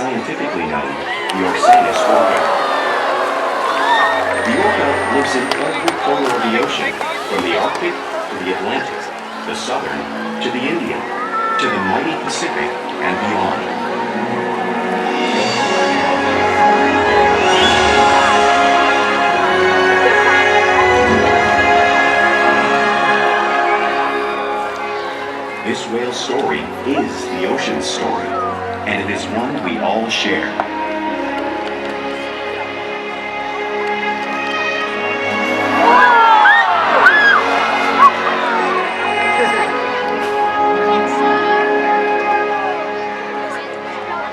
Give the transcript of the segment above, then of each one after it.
scientifically known, the Orcanus orca. The orca lives in every corner of the ocean, from the Arctic to the Atlantic, the Southern to the Indian, to the mighty Pacific and beyond. This whale's story is the ocean's story, and it is one we all share.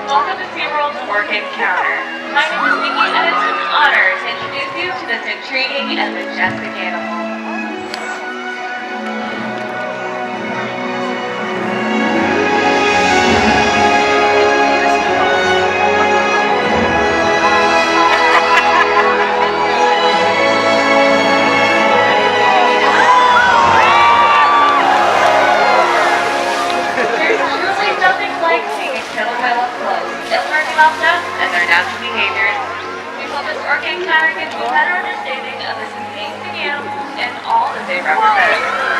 Welcome to SeaWorld's Orca Encounter. My name is Nikki, and it's an honor to introduce you to this intriguing and majestic animal. And their natural behaviors. We hope this Orca Encounter gives you a better understanding of this amazing animal and all that they represent.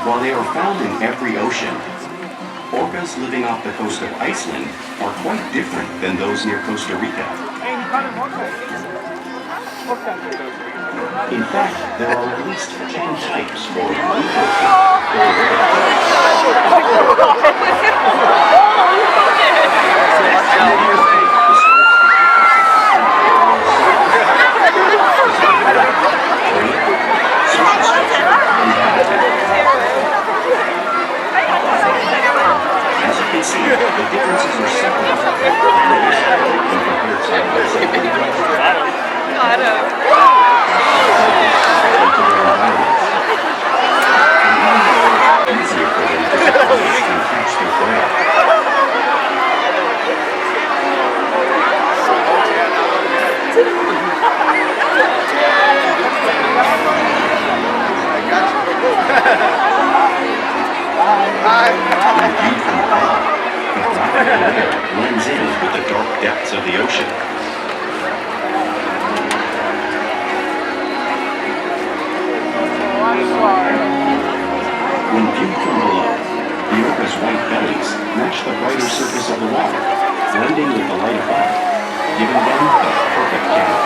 While they are found in every ocean, orcas living off the coast of Iceland are quite different than those near Costa Rica. In fact, there are at least 10 types for see, the differences are separate. Easier for them to separate and catch their prey. Blends in with the dark depths of the ocean. When viewed from below, the orca's white bellies match the brighter surface of the water, blending with the light above, giving them the perfect camouflage.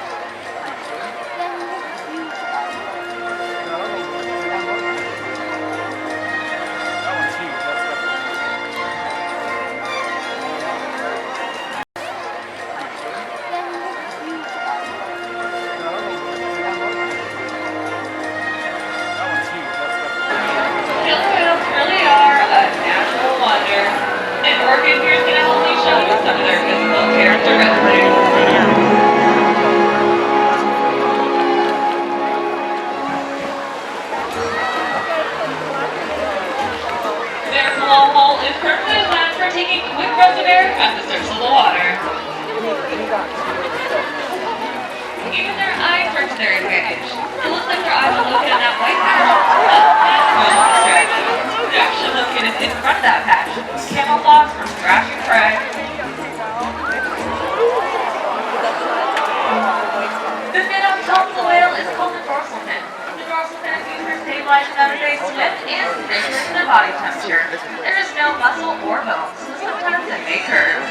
Even their eyes work to their advantage. It looks like their eyes are located in that white patch. That's no strategy. They're actually located in front of that patch. Camouflage from thrashing prey. The fin on top of the whale is called the dorsal fin. The dorsal fin is used for stabilizing them as they swim and regulating their body temperature. There is no muscle or bone, so sometimes they may curve.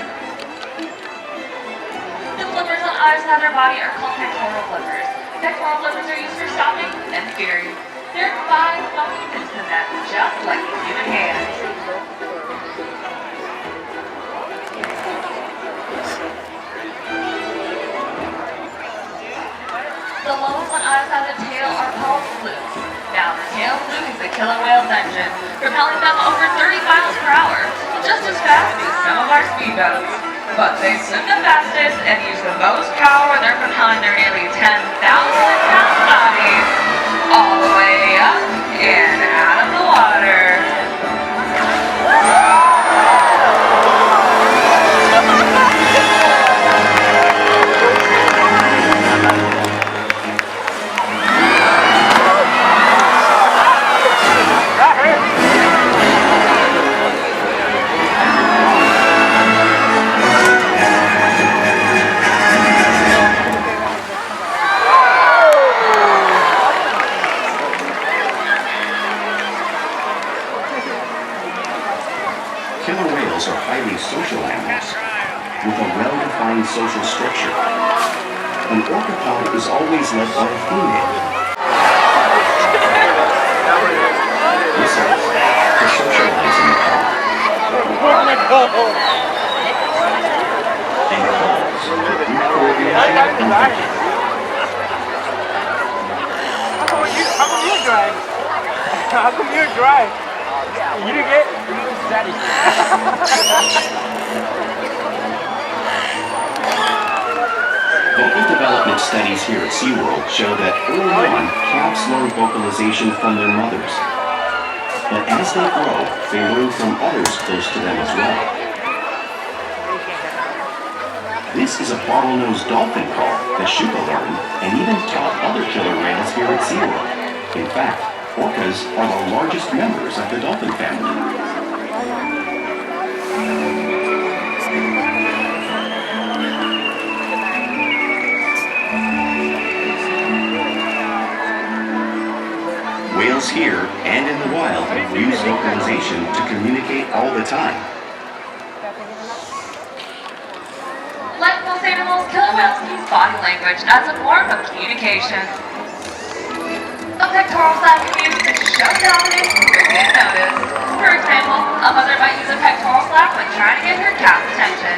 The flippers on either side of their body are called pectoral flippers. Pectoral flippers are used for stopping and steering. There are 5 functions to them, just like the human hand. The lobes on either side of the tail are called flukes. Now outer tail fluke is the killer whale's engine, propelling them over 30 miles per hour, just as fast as some of our speedboats. But they swim the fastest and use the most power when they're propelling their nearly 10,000-pound bodies all the way up and out of the water. Killer whales are highly social animals with a well-defined social structure. An orca pod is always led by a female. This helps to socialize in the pod. And calls for group coordination and thinking. How come you're dry? How come you're dry? You didn't get daddy. Vocal development studies here at SeaWorld show that early on, calves learn vocalization from their mothers. But as they grow, they learn from others close to them as well. This is a bottlenose dolphin call that Shouka learned and even taught other killer whales here at SeaWorld. In fact, orcas are the largest members of the dolphin family. Whales here and in the wild use vocalization to communicate all the time. Like most animals, killer whales use body language as a form of communication. A pectoral flag can be used to show dominance and get noticed. For example, a mother might use a pectoral flag when trying to get her calf's attention.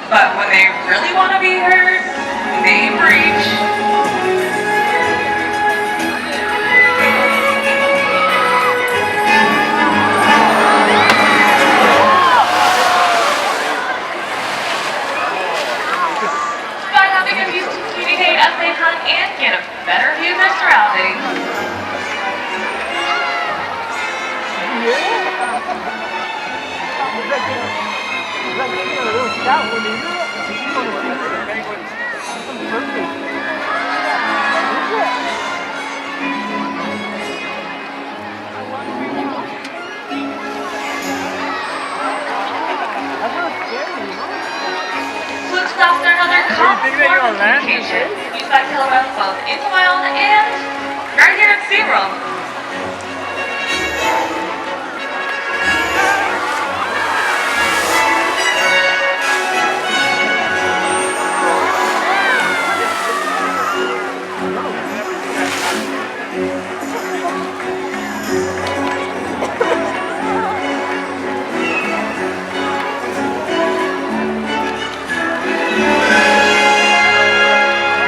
But when they really want to be heard, they preach. By having a view to communicate as they hunt and get a better view of their surroundings. Fluke's laughter and other common form of communication used by killer whales both in the wild and right here at SeaWorld.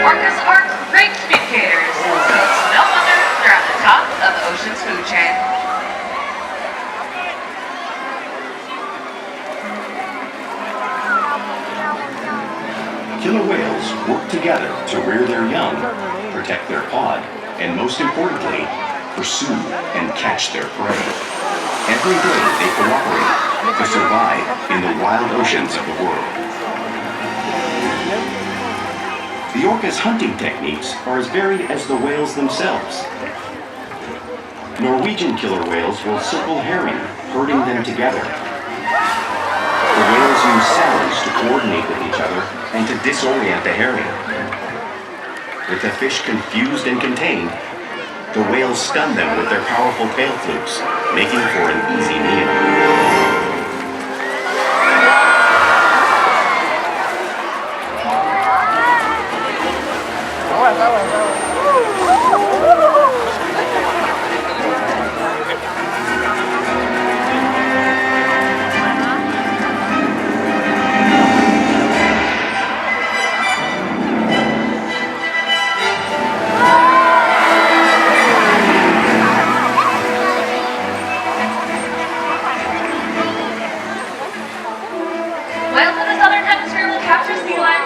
Orcas are great communicators, so it's no wonder they're at the top of the ocean's food chain. Killer whales work together to rear their young, protect their pod, and most importantly, pursue and catch their prey. Every day they cooperate to survive in the wild oceans of the world. The orca's hunting techniques are as varied as the whales themselves. Norwegian killer whales will circle herring, herding them together. The whales use sounds to coordinate with each other and to disorient the herring. With the fish confused and contained, the whales stun them with their powerful tail flukes, making for an easy meal.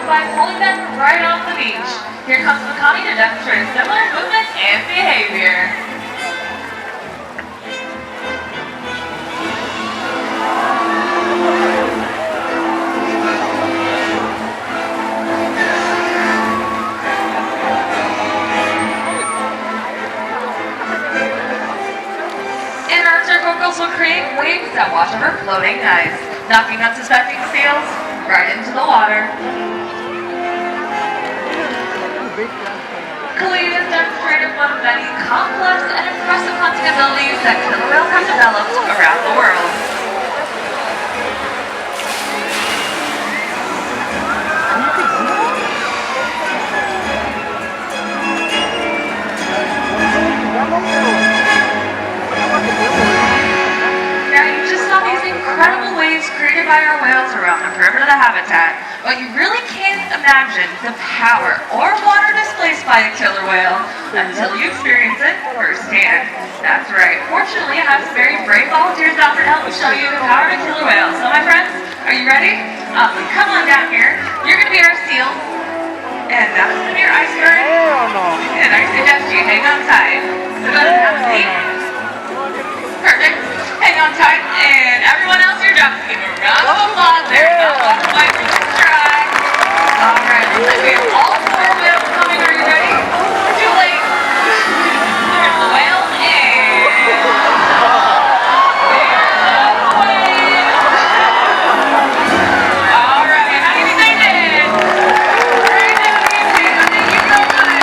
by pulling them right off the beach. Here comes Makani to demonstrate similar movement and behavior. And our circles will create waves that wash over floating ice, knocking unsuspecting seals right into the water. Kalia has demonstrated one of many complex and impressive hunting abilities that killer whales have developed around the world. Now you just saw these incredible waves created by our whales around the perimeter of the habitat, but you really can't imagine the power or water displaced by a killer whale until you experience it firsthand. That's right. Fortunately, I have some very brave volunteers out there to help me show you the power of a killer whale. So my friends, are you ready? Awesome. Come on down here. You're going to be our seal. And that's going to be your iceberg. And I suggest you hang on tight. So go ahead and have a seat. Perfect. Hang on tight. And everyone else, you're just give a round of applause. There's not one fight for this try. All right. Looks like we have all four whales coming. Are you ready? Too late. There's the whale. And there's the whale. All right. How do you think they did? Great job, you two. Thank you so much.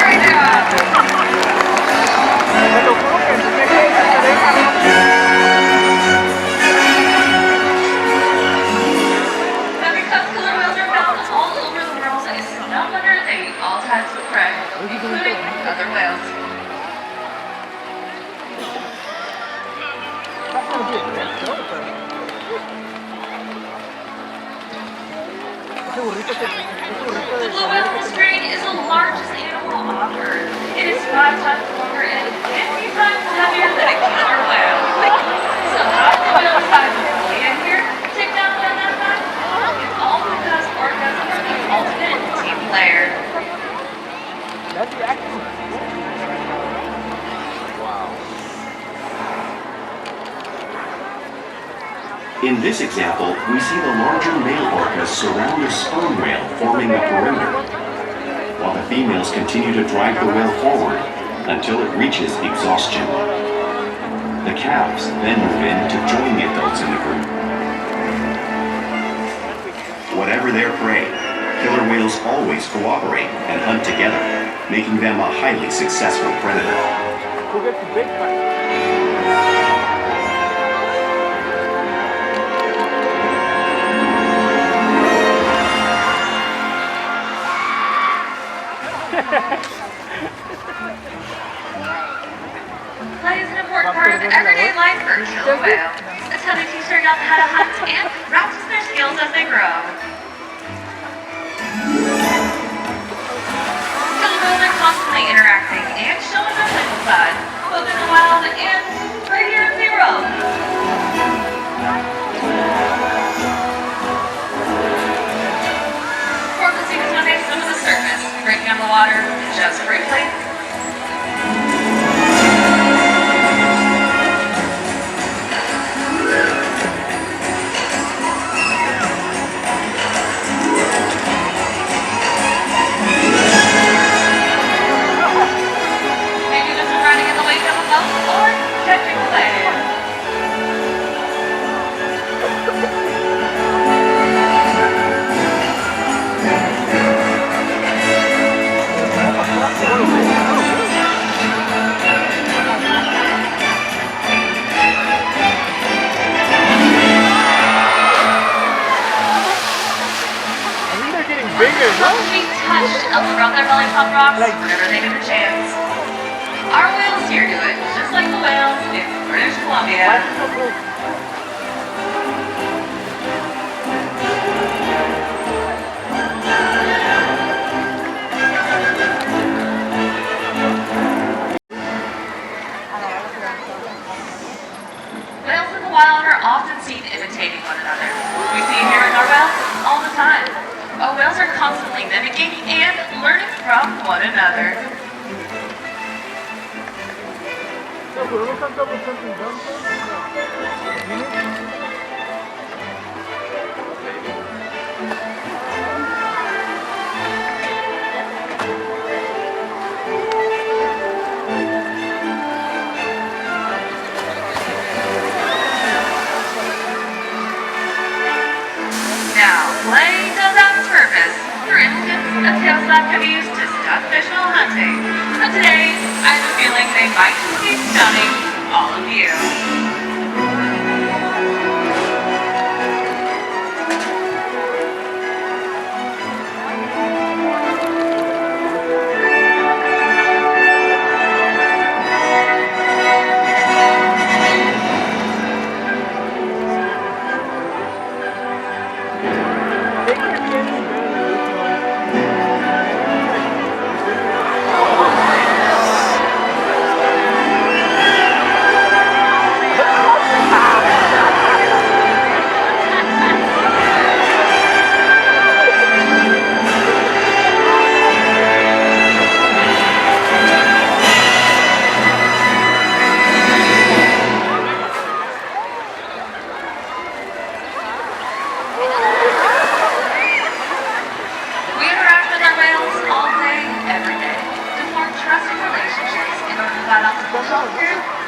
Great job. Now, because killer whales are found all over the world, it's no wonder they eat all types of prey, including other whales. The blue whale strain is the largest animal on Earth. It is 5 times longer and 50 times heavier than a killer whale. So how did the whale decide to play in here? Take down one that time? It's all because orcas are the ultimate team player. That's the action. In this example, we see the larger male orcas surround their sperm whale, forming a perimeter, while the females continue to drive the whale forward until it reaches exhaustion. The calves then move in to join the adults in the group. Whatever their prey, killer whales always cooperate and hunt together, making them a highly successful predator. Who gets the big fight? Play is an important part of everyday life for a killer whale. It's how they teach their young how to hunt and practice their skills as they grow. Killer whales are constantly interacting and showing their playful side, both in the wild and right here in SeaWorld. Orca seems when they swim to the surface, breaking on the water just briefly. Maybe this is riding in the wake of a boat or catching a wave. Bigger, no? Love to be touched up around their belly pop rocks whenever they get a chance. Our whales here do it, just like the whales in British Columbia. Whales in the wild are often seen imitating one another. We see it here in our whales all the time. constantly mimicking and learning from one another. Now, play does have its purpose. For instance, a tail slap can be used to stun fish while hunting. But today, I have a feeling they might just be stunning all of you.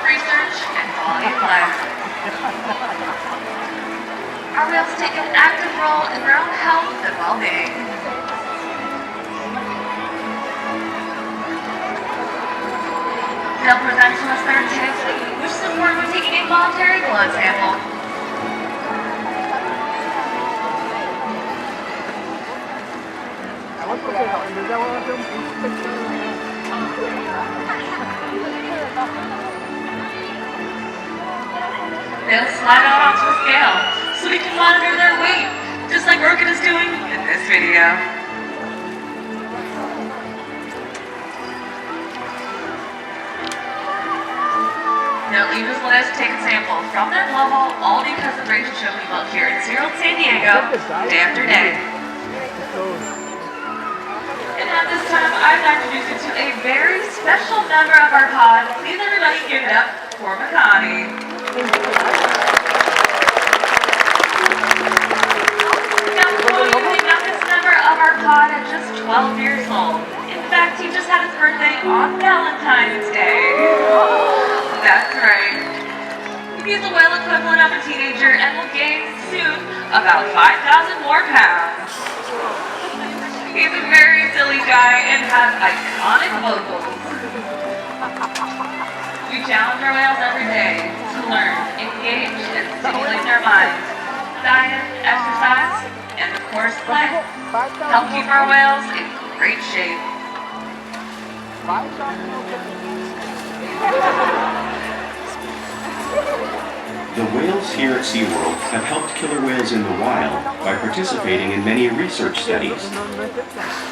Research and quality of life. Our whales take an active role in their own health and well-being. They'll present to us their tips, which is important when taking a voluntary blood sample. They'll slide out onto a scale so we can monitor their weight, just like Orca is doing in this video. They'll even let us take a sample from their blowhole, all because of the relationship we built here in SeaWorld San Diego, day after day. And at this time, I'd like to introduce you to a very special member of our pod. Please everybody give it up for Makani. Now, we met this member of our pod at just 12 years old. In fact, he just had his birthday on Valentine's Day. That's right. He's the whale equivalent of a teenager and will gain soon about 5,000 more pounds. He's a very silly guy and has iconic vocals. We challenge our whales every day to learn, engage, and stimulate their minds. Diet, exercise, and of course play. Help keep our whales in great shape. The whales here at SeaWorld have helped killer whales in the wild by participating in many research studies.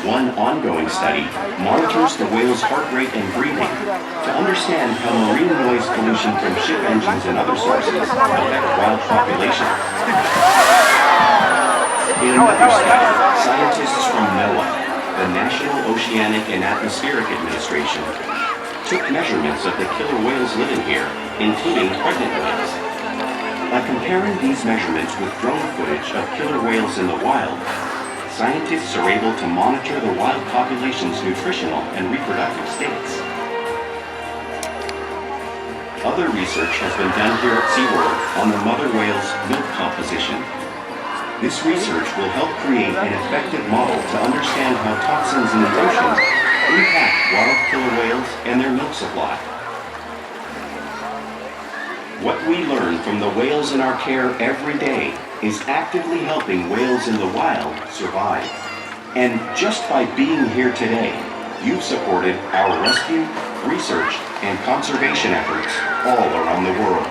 One ongoing study monitors the whale's heart rate and breathing to understand how marine noise pollution from ship engines and other sources affect wild populations. In another study, scientists from NOAA, the National Oceanic and Atmospheric Administration, took measurements of the killer whales living here, including pregnant whales. By comparing these measurements with drone footage of killer whales in the wild, scientists are able to monitor the wild population's nutritional and reproductive states. Other research has been done here at SeaWorld on the mother whale's milk composition. This research will help create an effective model to understand how toxins in the ocean impact wild killer whales and their milk supply. What we learn from the whales in our care every day is actively helping whales in the wild survive. And just by being here today, you've supported our rescue, research, and conservation efforts all around the world.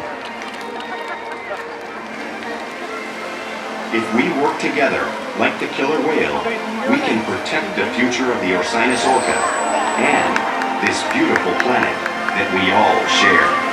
If we work together, like the killer whale, we can protect the future of the Orca and this beautiful planet that we all share.